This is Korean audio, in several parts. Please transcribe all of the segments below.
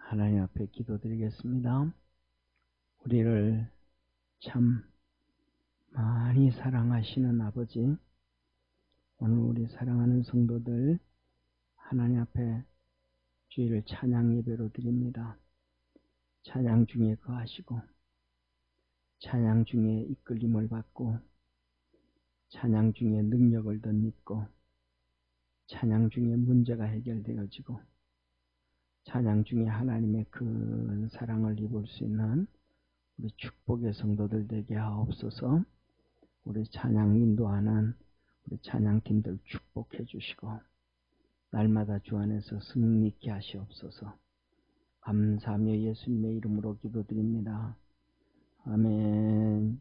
하나님 앞에 기도드리겠습니다. 우리를 참 많이 사랑하시는 아버지, 오늘 우리 사랑하는 성도들 하나님 앞에 주일을 찬양 예배로 드립니다. 찬양 중에 거하시고 찬양 중에 이끌림을 받고 찬양 중에 능력을 덧입고 찬양 중에 문제가 해결되어지고 찬양 중에 하나님의 큰 사랑을 입을 수 있는 우리 축복의 성도들 되게 하옵소서. 우리 찬양 인도하는 우리 찬양팀들 축복해 주시고 날마다 주 안에서 승리케 하시옵소서. 감사하며 예수님의 이름으로 기도드립니다. 아멘.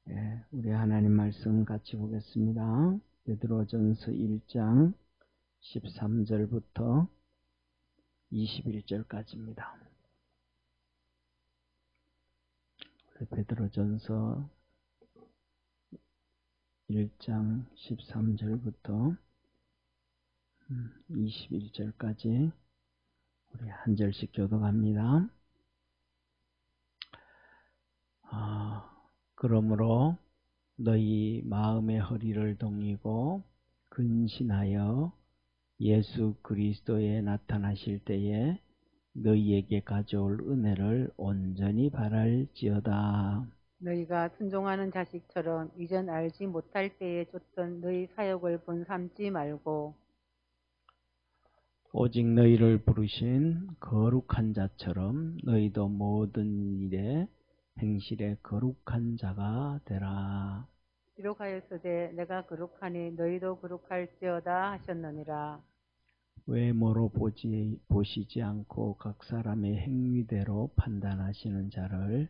네, 우리 하나님 말씀 같이 보겠습니다. 베드로전서 1장 13절부터 21절까지입니다. 베드로전서 1장 13절부터 21절까지 우리 한 절씩 교독합니다. 그러므로 너희 마음의 허리를 동이고 근신하여 예수 그리스도에 나타나실 때에 너희에게 가져올 은혜를 온전히 바랄지어다. 너희가 순종하는 자식처럼 이전 알지 못할 때에 쫓던 너희 사역을 본삼지 말고 오직 너희를 부르신 거룩한 자처럼 너희도 모든 일에 행실에 거룩한 자가 되라. 기록하였으되 내가 거룩하니 너희도 거룩할지어다 하셨느니라. 외모로 보시지 않고 각 사람의 행위대로 판단하시는 자를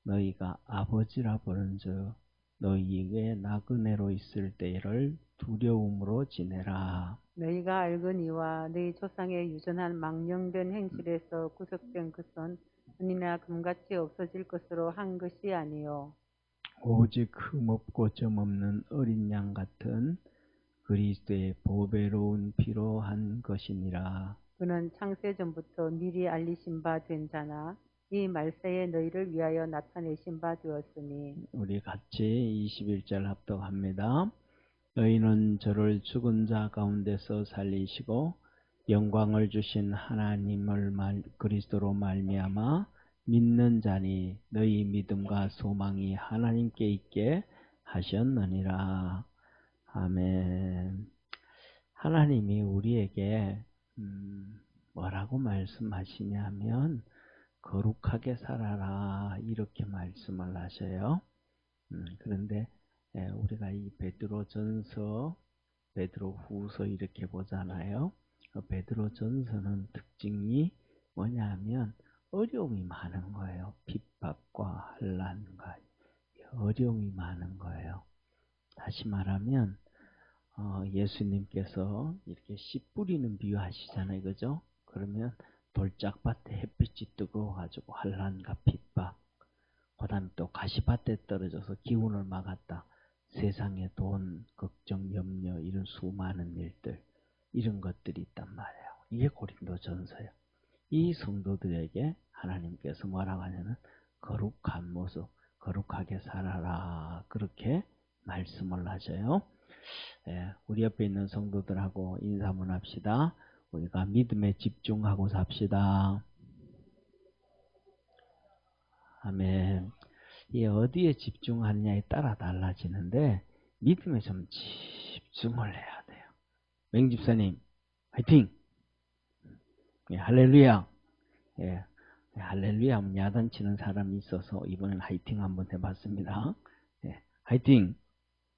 너희가 아버지라 부른즉 너희에게 나그네로 있을 때를 두려움으로 지내라. 너희가 알거니와 너희 조상의 유전한 망령된 행실에서 구속된 것은 은이나 금같이 없어질 것으로 한 것이 아니요 오직 흠없고 점없는 어린 양 같은 그리스도의 보배로운 피로 한 것이니라. 그는 창세전부터 미리 알리신 바 된 자나 이 말세에 너희를 위하여 나타내신 바 되었으니. 우리 같이 21절 합독합니다. 너희는 저를 죽은 자 가운데서 살리시고 영광을 주신 하나님을 그리스도로 말미암아 믿는 자니 너희 믿음과 소망이 하나님께 있게 하셨느니라. 아멘. 하나님이 우리에게 뭐라고 말씀하시냐면 거룩하게 살아라 이렇게 말씀을 하셔요. 그런데 우리가 이 베드로전서, 베드로후서 이렇게 보잖아요. 베드로전서는 특징이 뭐냐면 어려움이 많은 거예요. 핍박과 환난과 어려움이 많은 거예요. 다시 말하면 예수님께서 이렇게 씨 뿌리는 비유 하시잖아요. 그죠? 그러면 돌짝밭에 햇빛이 뜨거워가지고 환난과 핍박, 그 다음에 또 가시밭에 떨어져서 기운을 막았다. 세상에 돈, 걱정, 염려 이런 수많은 일들, 이런 것들이 있단 말이에요. 이게 고린도전서예요. 이 성도들에게 하나님께서 뭐라고 하냐면 거룩한 모습, 거룩하게 살아라 그렇게 말씀을 하셔요. 우리 옆에 있는 성도들하고 인사 한번 합시다. 우리가 믿음에 집중하고 삽시다. 아멘. 이 어디에 집중하느냐에 따라 달라지는데 믿음에 좀 집중을 해야 돼요. 맹집사님 화이팅! 예, 할렐루야. 예, 할렐루야 하면 야단치는 사람이 있어서 이번엔 화이팅 한번 해봤습니다. 예, 화이팅!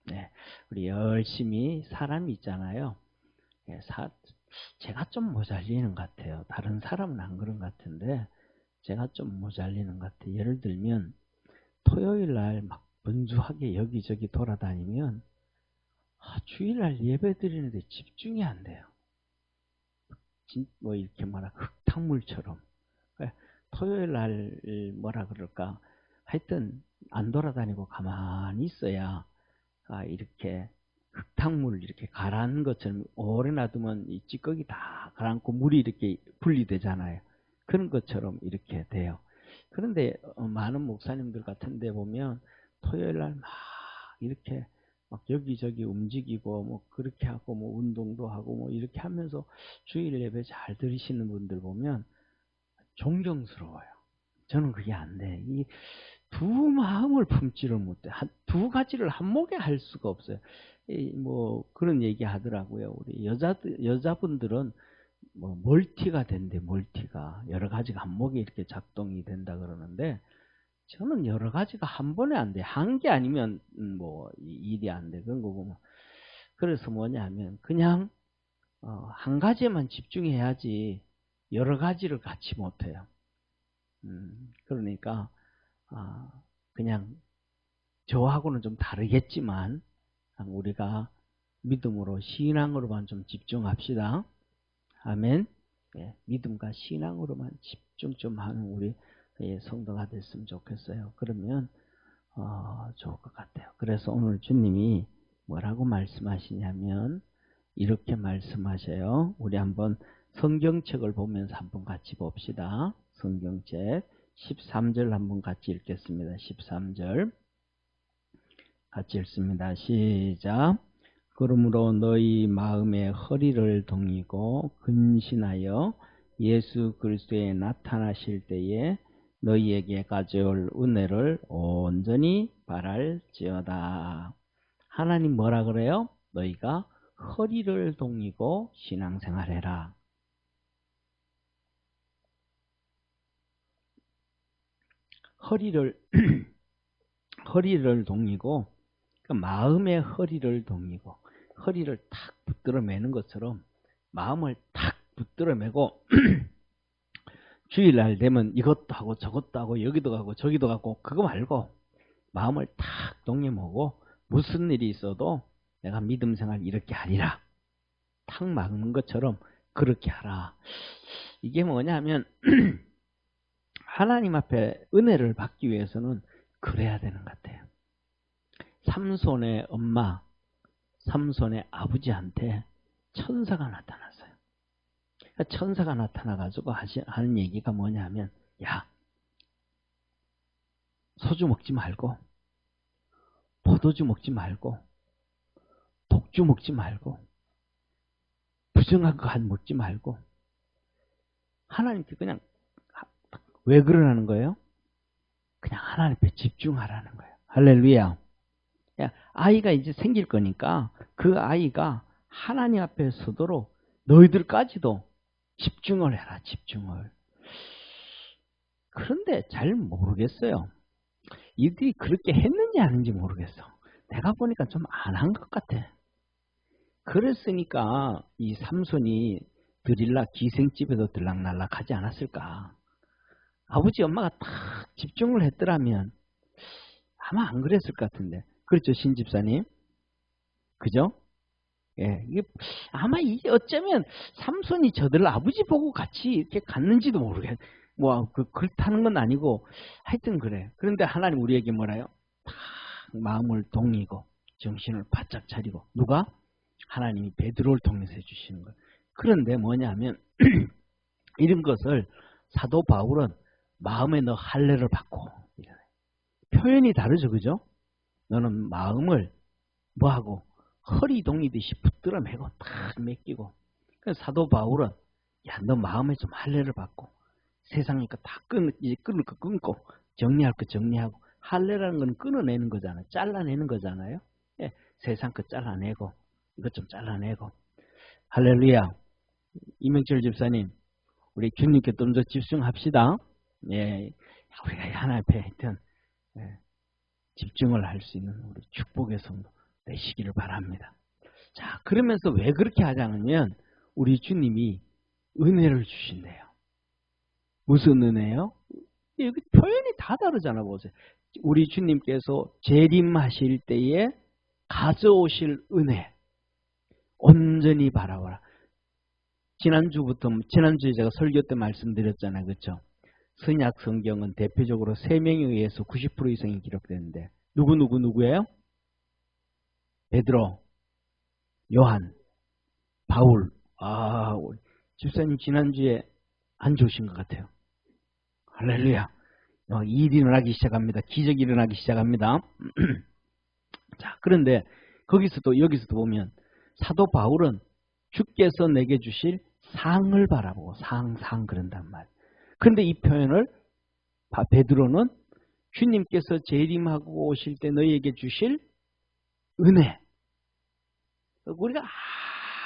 네, 우리 열심히 사람이 있잖아요. 예, 제가 좀 모자리는 것 같아요. 다른 사람은 안 그런 것 같은데 제가 좀 모자리는 것 같아요. 예를 들면 토요일날 막 분주하게 여기저기 돌아다니면 주일날 예배 드리는데 집중이 안 돼요. 뭐 이렇게 흙탕물처럼. 토요일날 뭐라 그럴까, 하여튼 안 돌아다니고 가만히 있어야 이렇게 흙탕물 이렇게 가라앉은 것처럼 오래 놔두면 이 찌꺼기 다 가라앉고 물이 이렇게 분리되잖아요. 그런 것처럼 이렇게 돼요. 그런데 많은 목사님들 같은 데 보면 토요일 날 막 이렇게 막 여기저기 움직이고 뭐 그렇게 하고 뭐 운동도 하고 뭐 이렇게 하면서 주일 예배 잘 들으시는 분들 보면 존경스러워요. 저는 그게 안 돼. 이 두 마음을 품지를 못해. 두 가지를 한목에 할 수가 없어요. 뭐 그런 얘기 하더라고요. 우리 여자분들은 뭐 멀티가 된대. 멀티가 여러 가지가 한목에 이렇게 작동이 된다 그러는데 저는 여러 가지가 한 번에 안 돼. 한 개 아니면 뭐 일이 안 돼. 그런 거 보면 그래서 뭐냐면 그냥 한 가지에만 집중해야지 여러 가지를 같이 못해요. 그러니까 그냥 저하고는 좀 다르겠지만 우리가 믿음으로 신앙으로만 좀 집중합시다. 아멘. 예, 믿음과 신앙으로만 집중 좀 하는 우리 성도가 됐으면 좋겠어요. 그러면 좋을 것 같아요. 그래서 오늘 주님이 뭐라고 말씀하시냐면 이렇게 말씀하셔요. 우리 한번 성경책을 보면서 한번 같이 봅시다. 성경책 13절 한번 같이 읽겠습니다. 13절 같이 읽습니다. 시작. 그러므로 너희 마음의 허리를 동이고 근신하여 예수 그리스도에 나타나실 때에 너희에게 가져올 은혜를 온전히 바랄지어다. 하나님 뭐라 그래요? 너희가 허리를 동이고 신앙생활해라. 허리를 동이고 그러니까 마음의 허리를 동이고 허리를 탁 붙들어 매는 것처럼 마음을 탁 붙들어 매고 주일날 되면 이것도 하고 저것도 하고 여기도 가고 저기도 가고 그거 말고 마음을 탁 동여매고 무슨 일이 있어도 내가 믿음 생활 이렇게 하리라. 탁 막는 것처럼 그렇게 하라. 이게 뭐냐면 하나님 앞에 은혜를 받기 위해서는 그래야 되는 것 같아요. 삼손의 엄마, 삼손의 아버지한테 천사가 나타났어요. 천사가 나타나가지고 하는 얘기가 뭐냐면, 야, 소주 먹지 말고, 포도주 먹지 말고, 독주 먹지 말고, 부정한 거 먹지 말고, 하나님께 그냥, 왜 그러라는 거예요? 그냥 하나님 앞에 집중하라는 거예요. 할렐루야. 아이가 이제 생길 거니까 그 아이가 하나님 앞에 서도록 너희들까지도 집중을 해라. 집중을. 그런데 잘 모르겠어요. 이들이 그렇게 했는지 아닌지 모르겠어. 내가 보니까 좀 안 한 것 같아. 그랬으니까 이 삼손이 드릴라 기생집에도 들락날락 하지 않았을까. 아버지 엄마가 딱 집중을 했더라면 아마 안 그랬을 것 같은데. 그렇죠, 신집사님? 그죠? 예, 이게 아마 이게 어쩌면 삼손이 저들 아버지 보고 같이 이렇게 갔는지도 모르겠. 뭐 그렇다는 건 아니고 하여튼 그래. 그런데 하나님 우리에게 뭐라요? 탁 마음을 동이고 정신을 바짝 차리고 누가? 하나님이 베드로를 통해서 해주시는 거예요. 그런데 뭐냐면 이런 것을 사도 바울은 마음에 너 할례를 받고 표현이 다르죠, 그죠? 너는 마음을 뭐하고 허리 동이듯이 붙들어 매고 탁 맡기고. 그래서 사도 바울은 야, 너 마음에 좀 할례를 받고 세상에 다 끊을 거 끊고 정리할 거 정리하고. 할례라는 건 끊어내는 거잖아요. 잘라내는 거잖아요. 예, 세상 거 잘라내고 이것 좀 잘라내고. 할렐루야. 이명철 집사님, 우리 주님께 좀 더 집중합시다. 예, 우리가 하나님 앞에 하여튼 집중을 할 수 있는 우리 축복의 성도 되시기를 바랍니다. 자, 그러면서 왜 그렇게 하자면 우리 주님이 은혜를 주신대요. 무슨 은혜요? 여기 표현이 다 다르잖아. 보세요. 우리 주님께서 재림하실 때에 가져오실 은혜 온전히 바라보라. 지난주에 제가 설교 때 말씀드렸잖아요. 그렇죠? 선약 성경은 대표적으로 3명에 의해서 90% 이상이 기록되는데 누구예요? 베드로, 요한, 바울. 집사님 지난주에 안 좋으신 것 같아요. 할렐루야. 일이 일어나기 시작합니다. 기적이 일어나기 시작합니다. 자, 그런데 여기서도 보면 사도 바울은 주께서 내게 주실 상을 바라보고 상 그런단 말이에요. 그런데 이 표현을 베드로는 주님께서 재림하고 오실 때 너희에게 주실 은혜. 우리가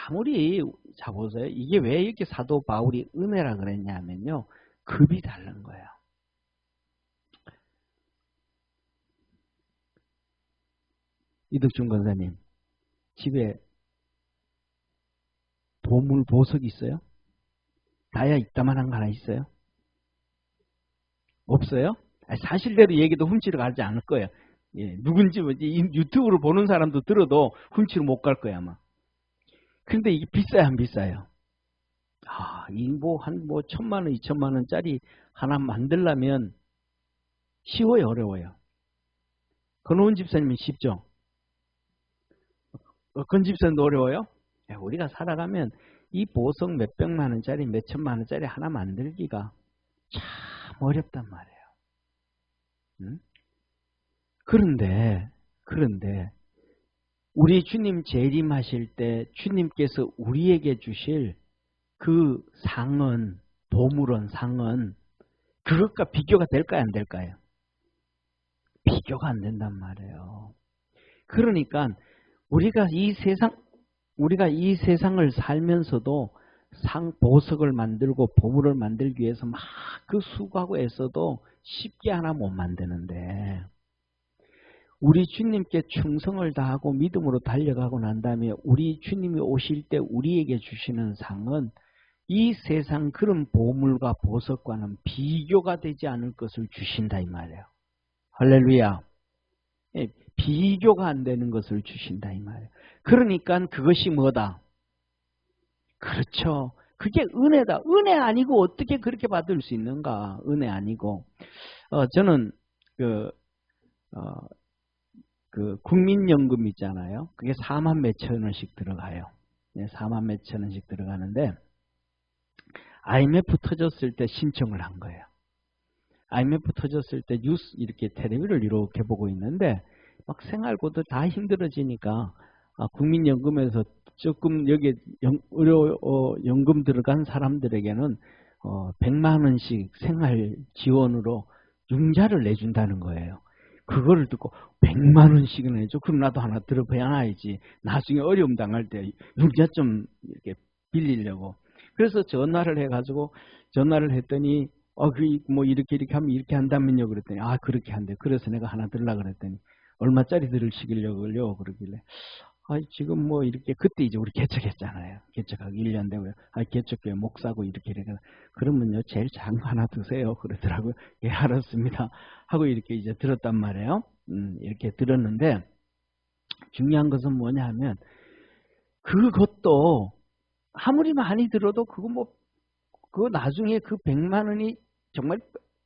아무리 자 보세요. 이게 왜 이렇게 사도 바울이 은혜라 그랬냐면요. 급이 다른 거예요. 이덕준 권사님, 집에 보물 보석 있어요? 다이아 이따만한 거 하나 있어요? 없어요? 사실대로 얘기도 훔치러 가지 않을 거예요. 예, 누군지 유튜브를 보는 사람도 들어도 훔치러 못 갈 거야 아마. 근데 이게 비싸요, 안 비싸요? 이 한 1,000만 원, 2,000만 원짜리 하나 만들려면 쉬워요, 어려워요? 건호은 집사님은 쉽죠? 건 집사님도 어려워요? 우리가 살아가면 이 보석 몇백만 원짜리, 몇천만 원짜리 하나 만들기가 참 어렵단 말이에요. 응? 그런데 우리 주님 재림하실 때 주님께서 우리에게 주실 그 상은, 보물은 상은 그것과 비교가 될까요, 안 될까요? 비교가 안 된단 말이에요. 그러니까 우리가 이 세상을 살면서도 보석을 만들고 보물을 만들기 위해서 막 그 수고하고 애써도 쉽게 하나 못 만드는데, 우리 주님께 충성을 다하고 믿음으로 달려가고 난 다음에 우리 주님이 오실 때 우리에게 주시는 상은 이 세상 그런 보물과 보석과는 비교가 되지 않을 것을 주신다 이 말이에요. 할렐루야. 비교가 안 되는 것을 주신다 이 말이에요. 그러니까 그것이 뭐다? 그렇죠. 그게 은혜다. 은혜 아니고 어떻게 그렇게 받을 수 있는가? 은혜 아니고. 저는 그 국민연금 있잖아요. 그게 4만 몇천 원씩 들어가요. 4만 몇천 원씩 들어가는데 IMF 터졌을 때 신청을 한 거예요. IMF 터졌을 때 뉴스 이렇게 텔레비를 이렇게 보고 있는데 막 생활고도 다 힘들어지니까 국민연금에서 조금 여기 의료연금 들어간 사람들에게는 100만 원씩 생활 지원으로 융자를 내준다는 거예요. 그거를 듣고 100만 원씩은 해줘. 그럼 나도 하나 들어봐야지. 나중에 어려움 당할 때 융자 좀 이렇게 빌리려고. 그래서 전화를 했더니 뭐 이렇게 하면 이렇게 한다면요 그랬더니 그렇게 한대. 그래서 내가 하나 들으려고 그랬더니 얼마짜리 들으시려고요 그러길래 지금 뭐 이렇게 그때 이제 우리 개척했잖아요. 개척하기 1년 되고요. 개척교회 목사고 이렇게 그러면요 제일 작은 거 하나 드세요 그러더라고요. 예 알았습니다 하고 이렇게 이제 들었단 말이에요. 이렇게 들었는데 중요한 것은 뭐냐 하면 그것도 아무리 많이 들어도 그거 나중에 그 100만 원이 정말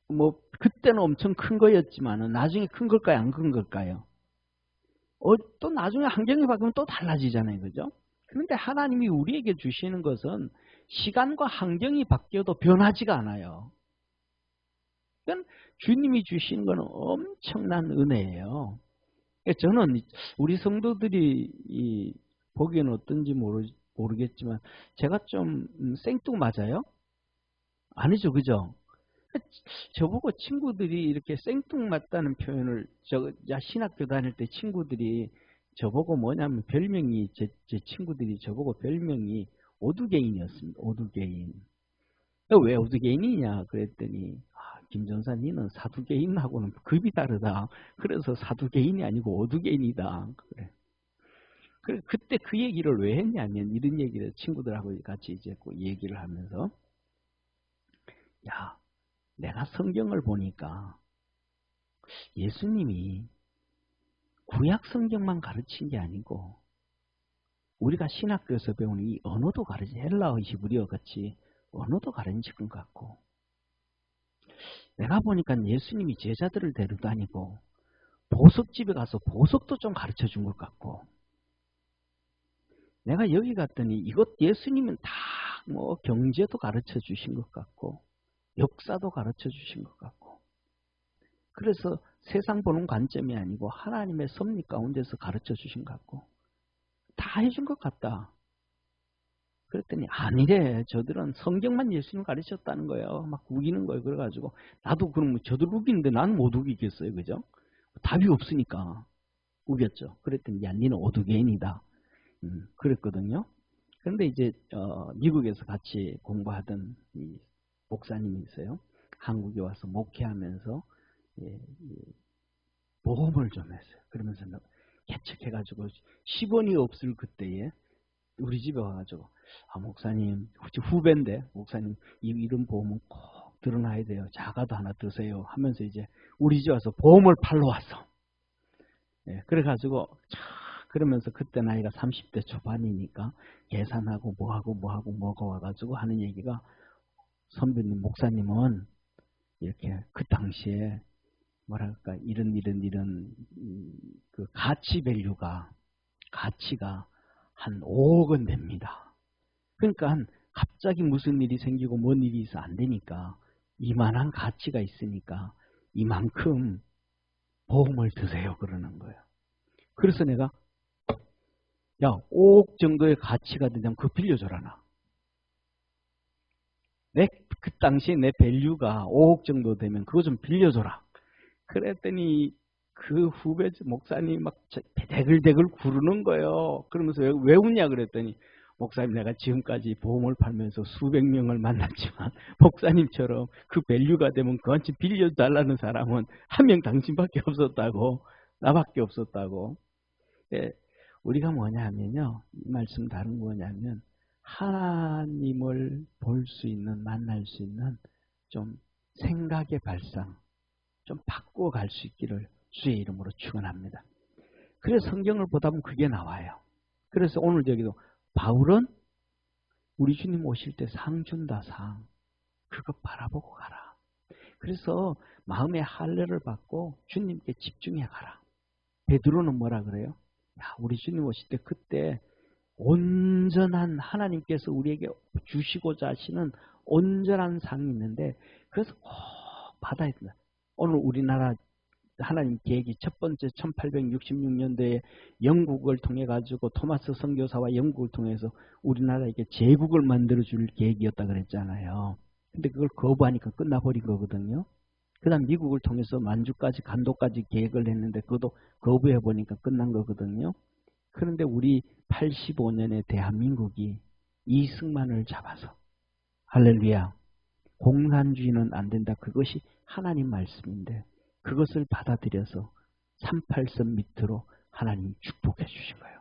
뭐 그때는 엄청 큰 거였지만은 나중에 큰 걸까요, 안 큰 걸까요? 또 나중에 환경이 바뀌면 또 달라지잖아요, 그죠? 그런데 하나님이 우리에게 주시는 것은 시간과 환경이 바뀌어도 변하지가 않아요. 그러니까 주님이 주시는 것은 엄청난 은혜예요. 저는 우리 성도들이 보기에는 어떤지 모르겠지만 제가 좀 생뚱맞아요? 아니죠, 그죠? 저보고 친구들이 이렇게 생뚱맞다는 표현을 신학교 다닐 때 친구들이 저보고 뭐냐면 별명이 제 친구들이 저보고 별명이 오두개인이었습니다. 오두개인. 왜 오두개인이냐 그랬더니 김전사 니는 사두개인하고는 급이 다르다. 그래서 사두개인이 아니고 오두개인이다. 그래. 그때 그 얘기를 왜 했냐면 이런 얘기를 친구들하고 같이 이제 얘기를 하면서 내가 성경을 보니까 예수님이 구약 성경만 가르친 게 아니고 우리가 신학교에서 배우는 이 언어도 헬라어, 히브리어 같이 언어도 가르친 것 같고 내가 보니까 예수님이 제자들을 데려다니고 보석집에 가서 보석도 좀 가르쳐 준 것 같고 내가 여기 갔더니 이것 예수님은 다 뭐 경제도 가르쳐 주신 것 같고 역사도 가르쳐 주신 것 같고, 그래서 세상 보는 관점이 아니고 하나님의 섭리 가운데서 가르쳐 주신 것 같고, 다 해준 것 같다. 그랬더니 아니래. 저들은 성경만 예수님 가르쳤다는 거예요. 막 우기는 거예요. 그래가지고 나도 그럼 저들 우기는데 나는 못 우기겠어요. 그죠? 답이 없으니까 우겼죠. 그랬더니 야, 니는 오두개인이다. 그랬거든요. 그런데 이제 미국에서 같이 공부하던 이 목사님이 있어요. 한국에 와서 목회하면서 보험을 좀 했어요. 그러면서 개척해가지고 10원이 없을 그때에 우리 집에 와가지고, 아, 목사님, 후배인데, 목사님, 이런 보험은 꼭 들어놔야 돼요. 자가도 하나 드세요. 하면서 이제 우리 집에 와서 보험을 팔러 왔어. 예, 그래가지고, 그러면서 그때 나이가 30대 초반이니까 계산하고 뭐하고 먹어와가지고 하는 얘기가, 선배님, 목사님은 이렇게 그 당시에 뭐랄까, 이런 그 가치가 한 5억은 됩니다. 그러니까 갑자기 무슨 일이 생기고 뭔 일이 있어 안 되니까 이만한 가치가 있으니까 이만큼 보험을 드세요 그러는 거예요. 그래서 내가 야 5억 정도의 가치가 되면 그거 빌려줘라 나. 그 당시에 내 밸류가 5억 정도 되면 그거 좀 빌려줘라. 그랬더니 그 후배 목사님 막 대글대글 구르는 거예요. 그러면서 왜 웃냐 그랬더니 목사님 내가 지금까지 보험을 팔면서 수백 명을 만났지만 목사님처럼 그 밸류가 되면 그한테 빌려달라는 사람은 한 명 당신밖에 없었다고, 나밖에 없었다고. 우리가 뭐냐 하면요, 이 말씀 다른 뭐냐면 하나님을 볼 수 있는, 만날 수 있는 좀 생각의 발상 좀 바꾸어 갈 수 있기를 주의 이름으로 축원합니다. 그래서 성경을 보다 보면 그게 나와요. 그래서 오늘 여기도 바울은 우리 주님 오실 때 상 준다, 상. 그거 바라보고 가라. 그래서 마음의 할례를 받고 주님께 집중해 가라. 베드로는 뭐라 그래요? 야, 우리 주님 오실 때 그때 온전한 하나님께서 우리에게 주시고자 하시는 온전한 상이 있는데 그래서 꼭 받아야 된다. 오늘 우리나라 하나님 계획이 첫 번째 1866년도에 영국을 통해 가지고 토마스 선교사와 영국을 통해서 우리나라에게 제국을 만들어 줄 계획이었다 그랬잖아요. 근데 그걸 거부하니까 끝나버린 거거든요. 그 다음 미국을 통해서 만주까지 간도까지 계획을 했는데 그것도 거부해 보니까 끝난 거거든요. 그런데 우리 85년에 대한민국이 이승만을 잡아서 할렐루야, 공산주의는 안 된다. 그것이 하나님 말씀인데 그것을 받아들여서 38선 밑으로 하나님이 축복해 주신 거예요.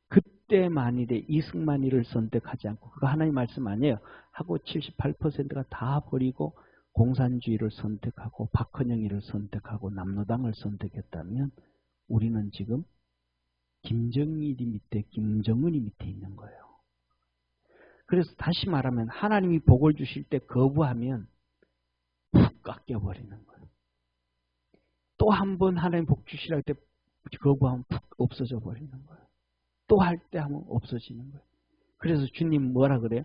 그때 만일에 이승만이를 선택하지 않고 그거 하나님 말씀 아니에요 하고 78%가 다 버리고 공산주의를 선택하고 박헌영이를 선택하고 남로당을 선택했다면 우리는 지금 김정일이 밑에 김정은이 밑에 있는 거예요. 그래서 다시 말하면 하나님이 복을 주실 때 거부하면 푹 깎여버리는 거예요. 또 한 번 하나님 복 주시라 할 때 거부하면 푹 없어져 버리는 거예요. 또 할 때 하면 없어지는 거예요. 그래서 주님 뭐라 그래요?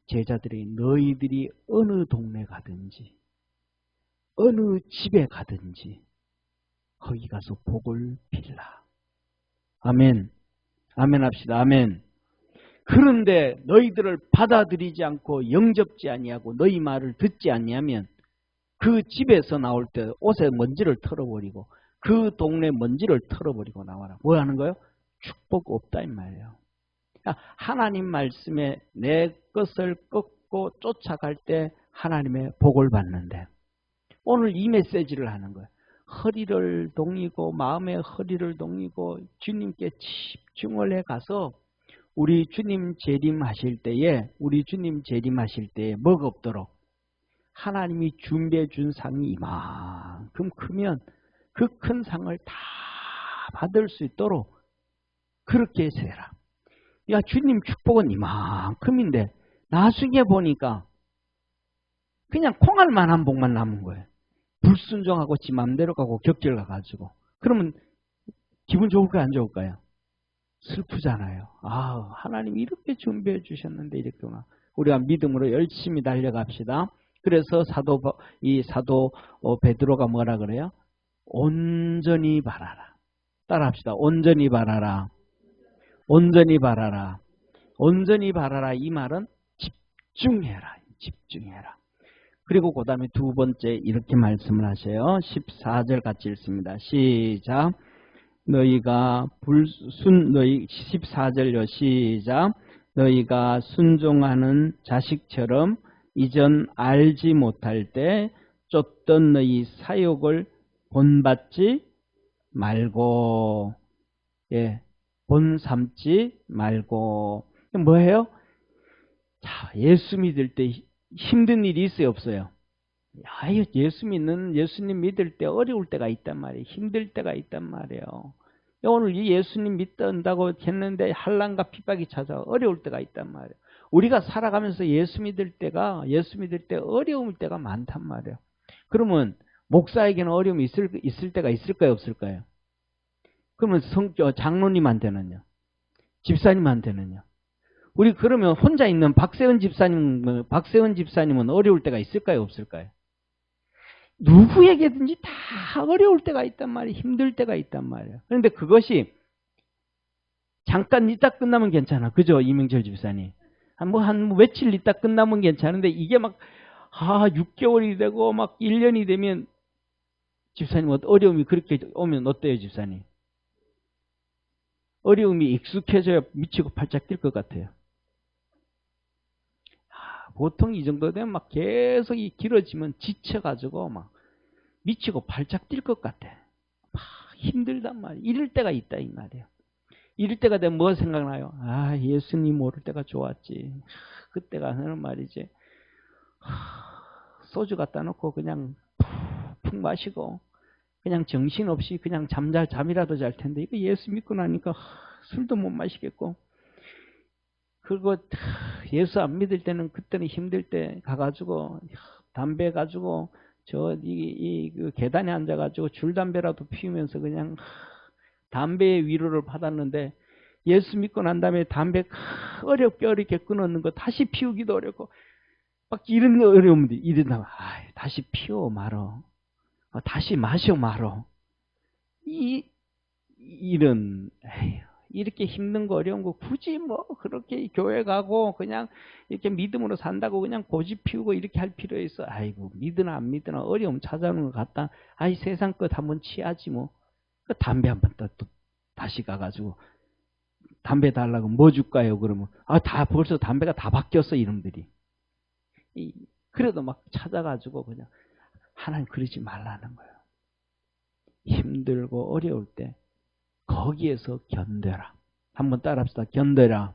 제자들이 너희들이 어느 동네 가든지 어느 집에 가든지 거기 가서 복을 빌라. 아멘. 아멘 합시다. 아멘. 그런데 너희들을 받아들이지 않고 영접지 아니하고 너희 말을 듣지 아니하면 그 집에서 나올 때 옷에 먼지를 털어버리고 그 동네 먼지를 털어버리고 나와라. 뭐 하는 거예요? 축복 없다 이 말이에요. 하나님 말씀에 내 것을 꺾고 쫓아갈 때 하나님의 복을 받는데 오늘 이 메시지를 하는 거예요. 허리를 동이고 마음의 허리를 동이고 주님께 집중을 해가서 우리 주님 재림하실 때에 뭐가 없도록 하나님이 준비해 준 상이 이만큼 크면 그 큰 상을 다 받을 수 있도록 그렇게 해서 해라. 야, 주님 축복은 이만큼인데 나중에 보니까 그냥 콩알만한 복만 남은 거예요. 불순종하고 지 맘대로 가고 격절 가가지고. 그러면 기분 좋을까요? 안 좋을까요? 슬프잖아요. 아, 하나님 이렇게 준비해 주셨는데 이렇게구나. 우리가 믿음으로 열심히 달려갑시다. 그래서 사도 베드로가 뭐라 그래요? 온전히 바라라. 따라합시다. 온전히 바라라. 온전히 바라라. 온전히 바라라. 이 말은 집중해라. 집중해라. 그리고 그 다음에 두 번째 이렇게 말씀을 하셔요. 14절 같이 읽습니다. 시작. 너희가 14절요. 시작. 너희가 순종하는 자식처럼 이전 알지 못할 때 쫓던 너희 사욕을 본받지 말고, 예, 본삼지 말고. 뭐예요? 자, 예수 믿을 때 힘든 일이 있어요, 없어요? 예수님 믿을 때 어려울 때가 있단 말이에요. 힘들 때가 있단 말이에요. 오늘 이 예수님 믿는다고 했는데 한란과 핍박이 찾아와 어려울 때가 있단 말이에요. 우리가 살아가면서 예수 믿을 때 어려울 때가 많단 말이에요. 그러면 목사에게는 어려움이 있을 때가 있을까요, 없을까요? 그러면 장로님한테는요? 집사님한테는요? 우리 그러면 혼자 있는 박세은 집사님은 어려울 때가 있을까요, 없을까요? 누구에게든지 다 어려울 때가 있단 말이에요. 힘들 때가 있단 말이에요. 그런데 그것이 잠깐 있다 끝나면 괜찮아. 그죠? 이명철 집사님. 한 며칠 있다 끝나면 괜찮은데 이게 막 6개월이 되고 막 1년이 되면 집사님 어려움이 그렇게 오면 어때요, 집사님? 어려움이 익숙해져야 미치고 팔짝 뛸 것 같아요. 보통 이 정도 되면 막 계속 길어지면 지쳐가지고 막 미치고 팔짝 뛸 것 같아. 막 힘들단 말이에요. 이럴 때가 있다 이 말이에요. 이럴 때가 되면 뭐 생각나요? 예수님 모를 때가 좋았지. 그때가 하는 말이지. 소주 갖다 놓고 그냥 푹 마시고 그냥 정신없이 그냥 잠이라도 잘 텐데 이거 예수 믿고 나니까 술도 못 마시겠고, 그리고 예수 안 믿을 때는 그때는 힘들 때 가가지고 담배 가지고 그 계단에 앉아가지고 줄담배라도 피우면서 그냥 담배의 위로를 받았는데, 예수 믿고 난 다음에 담배 어렵게 끊었는 거 다시 피우기도 어렵고 막 이런 어려움들이 이런다면 다시 피워 말어. 다시 마셔 말어. 이런 이렇게 힘든 거 어려운 거 굳이 뭐 그렇게 교회 가고 그냥 이렇게 믿음으로 산다고 그냥 고집 피우고 이렇게 할 필요 있어? 아이고, 믿으나 안 믿으나 어려움 찾아오는 것 같다. 세상 것 한번 취하지 뭐. 담배 한번 또 다시 가가지고 담배 달라고 뭐 줄까요? 그러면 벌써 담배가 다 바뀌었어 이놈들이. 그래도 막 찾아가지고 그냥 하나님 그러지 말라는 거예요. 힘들고 어려울 때 거기에서 견뎌라. 한번 따라합시다. 견뎌라.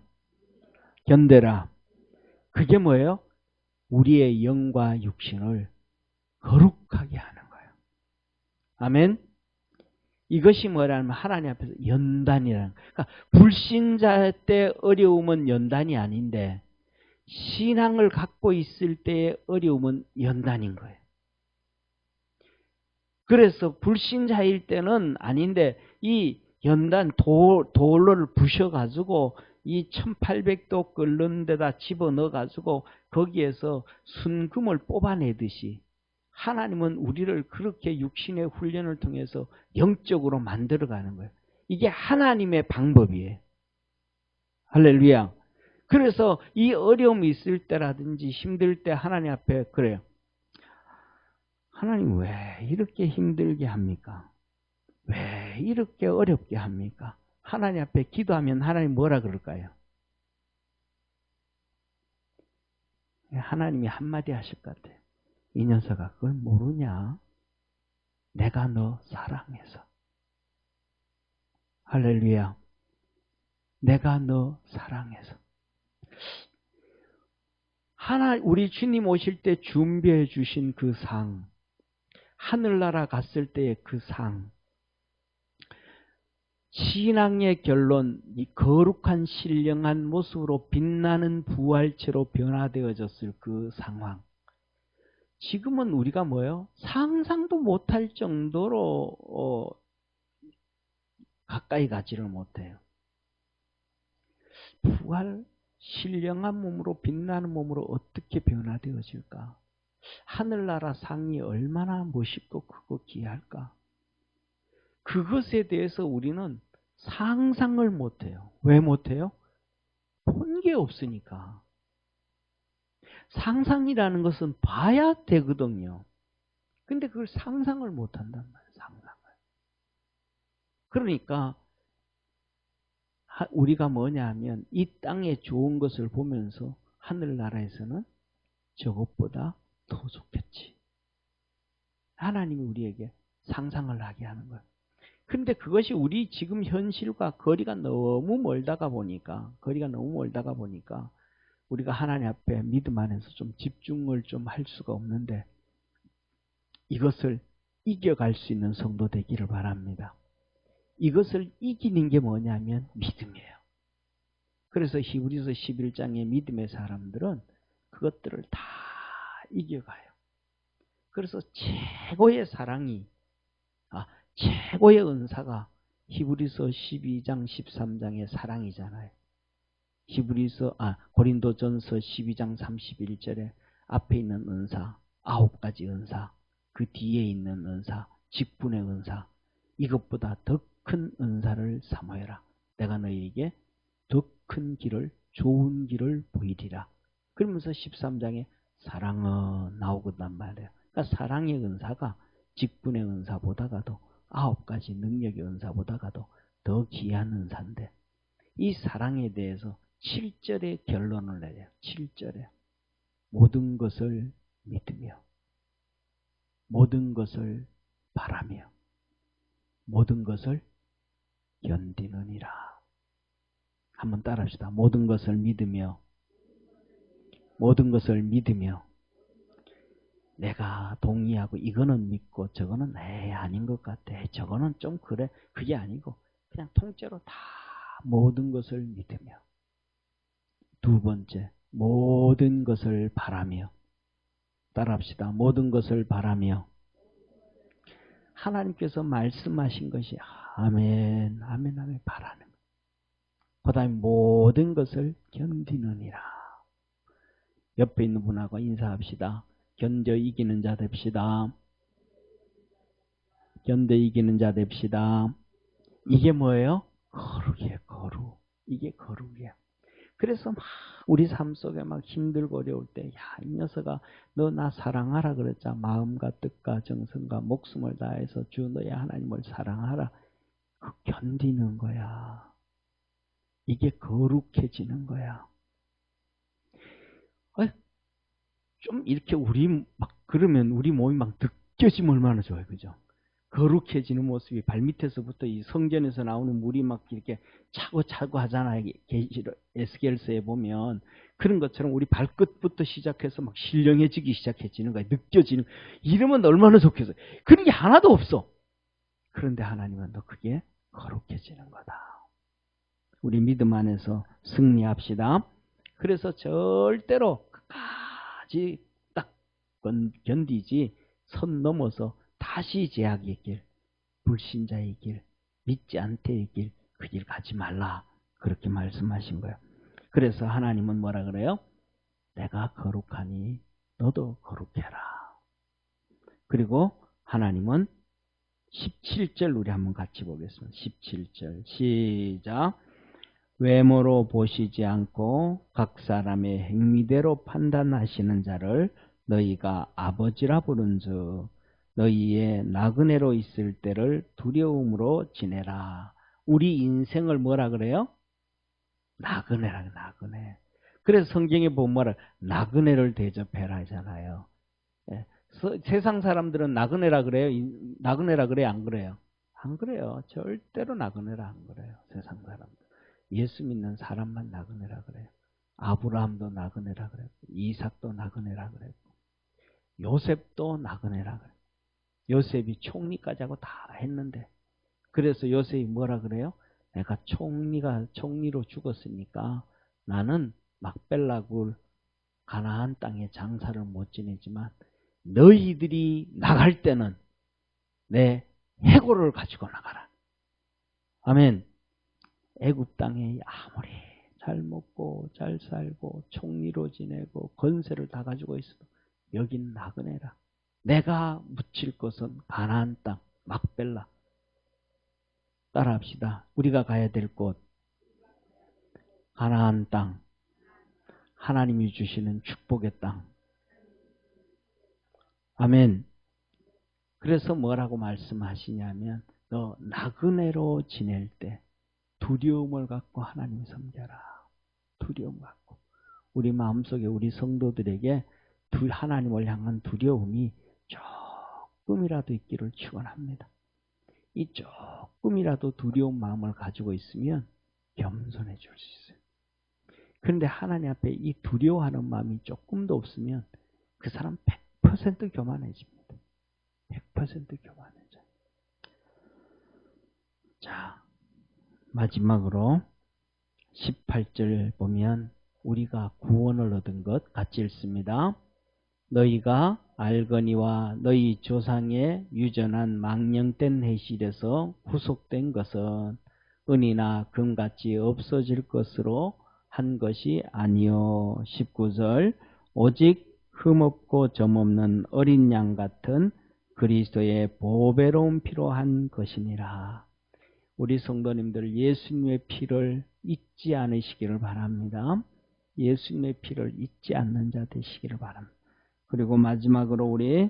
견뎌라. 그게 뭐예요? 우리의 영과 육신을 거룩하게 하는 거예요. 아멘. 이것이 뭐라면 하나님 앞에서 연단이라는 거예요. 그러니까 불신자 때 어려움은 연단이 아닌데 신앙을 갖고 있을 때의 어려움은 연단인 거예요. 그래서 불신자일 때는 아닌데 이 연단 돌로를 부셔가지고 이 1800도 끓는 데다 집어넣어가지고 거기에서 순금을 뽑아내듯이 하나님은 우리를 그렇게 육신의 훈련을 통해서 영적으로 만들어가는 거예요. 이게 하나님의 방법이에요. 할렐루야. 그래서 이 어려움이 있을 때라든지 힘들 때 하나님 앞에 그래요. 하나님 왜 이렇게 힘들게 합니까? 왜 이렇게 어렵게 합니까? 하나님 앞에 기도하면 하나님 뭐라 그럴까요? 하나님이 한마디 하실 것 같아요. 이 녀석아 그걸 모르냐? 내가 너 사랑해서. 할렐루야. 내가 너 사랑해서. 우리 주님 오실 때 준비해 주신 그 상, 하늘나라 갔을 때의 그 상, 신앙의 결론, 이 거룩한 신령한 모습으로 빛나는 부활체로 변화되어졌을 그 상황. 지금은 우리가 뭐예요? 상상도 못할 정도로 가까이 가지를 못해요. 부활, 신령한 몸으로 빛나는 몸으로 어떻게 변화되어질까? 하늘나라 상이 얼마나 멋있고 크고 귀할까? 그것에 대해서 우리는 상상을 못해요. 왜 못해요? 본 게 없으니까. 상상이라는 것은 봐야 되거든요. 근데 그걸 상상을 못한단 말이에요. 상상을. 그러니까 우리가 뭐냐 하면 이 땅에 좋은 것을 보면서 하늘나라에서는 저것보다 더 좋겠지. 하나님이 우리에게 상상을 하게 하는 거예요. 근데 그것이 우리 지금 현실과 거리가 너무 멀다가 보니까 우리가 하나님 앞에 믿음 안에서 좀 집중을 좀 할 수가 없는데 이것을 이겨갈 수 있는 성도 되기를 바랍니다. 이것을 이기는 게 뭐냐면 믿음이에요. 그래서 히브리서 11장의 믿음의 사람들은 그것들을 다 이겨가요. 그래서 최고의 사랑이 최고의 은사가 히브리서 12장 13장의 사랑이잖아요. 고린도전서 12장 31절에 앞에 있는 은사, 9가지 은사, 그 뒤에 있는 은사, 직분의 은사, 이것보다 더 큰 은사를 사모해라. 내가 너희에게 더 큰 길을, 좋은 길을 보이리라. 그러면서 13장에 사랑은 나오거든 말이에요. 그러니까 사랑의 은사가 직분의 은사보다가도 9가지 능력의 은사보다가도 더 귀한 은사인데 이 사랑에 대해서 7절에 결론을 내려요. 7절에 모든 것을 믿으며 모든 것을 바라며 모든 것을 견디느니라. 한번 따라합시다. 모든 것을 믿으며 모든 것을 믿으며 내가 동의하고 이거는 믿고 저거는 아닌 것 같아. 저거는 좀 그래. 그게 아니고 그냥 통째로 다 모든 것을 믿으며 두 번째 모든 것을 바라며 따라합시다. 모든 것을 바라며 하나님께서 말씀하신 것이 아멘 아멘 아멘 바라는 것. 그 다음에 모든 것을 견디느니라. 옆에 있는 분하고 인사합시다. 견뎌 이기는 자 됩시다. 견뎌 이기는 자 됩시다. 이게 뭐예요? 거룩이에요. 거룩. 이게 거룩이야. 그래서 막 우리 삶 속에 막 힘들고 어려울 때, 이 녀석아, 너 나 사랑하라 그랬자. 마음과 뜻과 정성과 목숨을 다해서 주 너의 하나님을 사랑하라. 그 견디는 거야. 이게 거룩해지는 거야. 좀 이렇게 우리 막 그러면 우리 몸이 막 느껴지면 얼마나 좋아요. 그죠? 거룩해지는 모습이 발밑에서부터 이 성전에서 나오는 물이 막 이렇게 차고 하잖아요. 에스겔서에 보면 그런 것처럼 우리 발끝부터 시작해서 막 신령해지기 시작해지는 거야. 느껴지는. 이러면 얼마나 좋겠어요. 그런 게 하나도 없어. 그런데 하나님은 너 그게 거룩해지는 거다. 우리 믿음 안에서 승리합시다. 그래서 절대로 끝까지 딱 견디지 선 넘어서 다시 제약의 길, 불신자의 길, 믿지 않태의 길, 그 길 가지 말라. 그렇게 말씀하신 거예요. 그래서 하나님은 뭐라 그래요? 내가 거룩하니 너도 거룩해라. 그리고 하나님은 17절 우리 한번 같이 보겠습니다. 17절 시작. 외모로 보시지 않고 각 사람의 행위대로 판단하시는 자를 너희가 아버지라 부른즉 너희의 나그네로 있을 때를 두려움으로 지내라. 우리 인생을 뭐라 그래요? 나그네라. 나그네. 그래서 성경에 보면 뭐라 나그네를 대접해라 하잖아요. 예. 세상 사람들은 나그네라 그래요? 나그네라 그래요? 안 그래요? 안 그래요. 절대로 나그네라 안 그래요. 세상 사람들. 예수 믿는 사람만 나그네라 그래요. 아브라함도 나그네라 그랬고 이삭도 나그네라 그랬고 요셉도 나그네라 그래요. 요셉이 총리까지 하고 다 했는데 그래서 요셉이 뭐라 그래요? 내가 총리로 죽었으니까 나는 막벨라굴 가나안 땅에 장사를 못 지내지만 너희들이 나갈 때는 내 해골을 가지고 나가라. 아멘. 애굽 땅에 아무리 잘 먹고 잘 살고 총리로 지내고 권세를 다 가지고 있어도 여긴 나그네라. 내가 묻힐 것은 가나안 땅, 막벨라. 따라합시다. 우리가 가야 될 곳, 가나안 땅, 하나님이 주시는 축복의 땅. 아멘. 그래서 뭐라고 말씀하시냐면 너 나그네로 지낼 때 두려움을 갖고 하나님 섬겨라. 두려움 갖고. 우리 마음속에 우리 성도들에게 하나님을 향한 두려움이 조금이라도 있기를 축원합니다. 이 조금이라도 두려운 마음을 가지고 있으면 겸손해질 수 있어요. 그런데 하나님 앞에 이 두려워하는 마음이 조금도 없으면 그 사람 100% 교만해집니다. 100% 교만해져요. 자, 마지막으로 18절 보면 우리가 구원을 얻은 것 같이 읽습니다. 너희가 알거니와 너희 조상의 유전한 망령된 해실에서 구속된 것은 은이나 금같이 없어질 것으로 한 것이 아니요. 19절 오직 흠없고 점없는 어린 양 같은 그리스도의 보배로운 피로 한 것이니라. 우리 성도님들 예수님의 피를 잊지 않으시기를 바랍니다. 예수님의 피를 잊지 않는 자 되시기를 바랍니다. 그리고 마지막으로 우리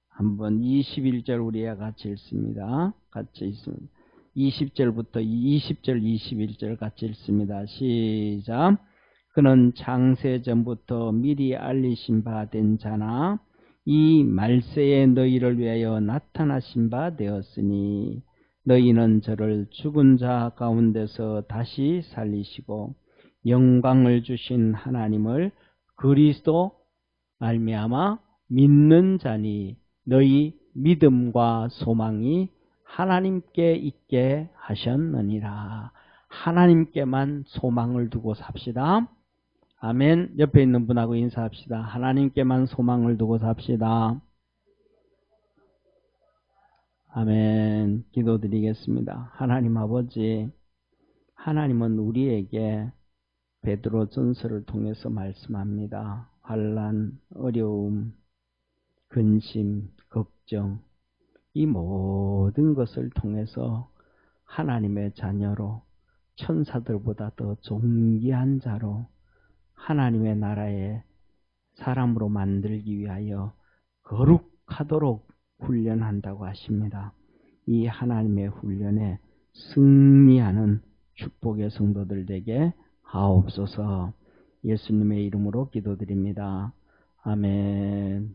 한번 21절 우리와 같이 읽습니다. 같이 읽습니다. 20절부터 20절 21절 같이 읽습니다. 시작. 그는 창세 전부터 미리 알리신 바 된 자나 이 말세에 너희를 위하여 나타나신 바 되었으니 너희는 저를 죽은 자 가운데서 다시 살리시고 영광을 주신 하나님을 그리스도 말미암아 믿는 자니 너희 믿음과 소망이 하나님께 있게 하셨느니라. 하나님께만 소망을 두고 삽시다. 아멘. 옆에 있는 분하고 인사합시다. 하나님께만 소망을 두고 삽시다. 아멘. 기도드리겠습니다. 하나님 아버지, 하나님은 우리에게 베드로 전서를 통해서 말씀합니다. 환난, 어려움, 근심, 걱정, 이 모든 것을 통해서 하나님의 자녀로 천사들보다 더 존귀한 자로 하나님의 나라에 사람으로 만들기 위하여 거룩하도록 훈련한다고 하십니다. 이 하나님의 훈련에 승리하는 축복의 성도들 되게 하옵소서. 예수님의 이름으로 기도드립니다. 아멘.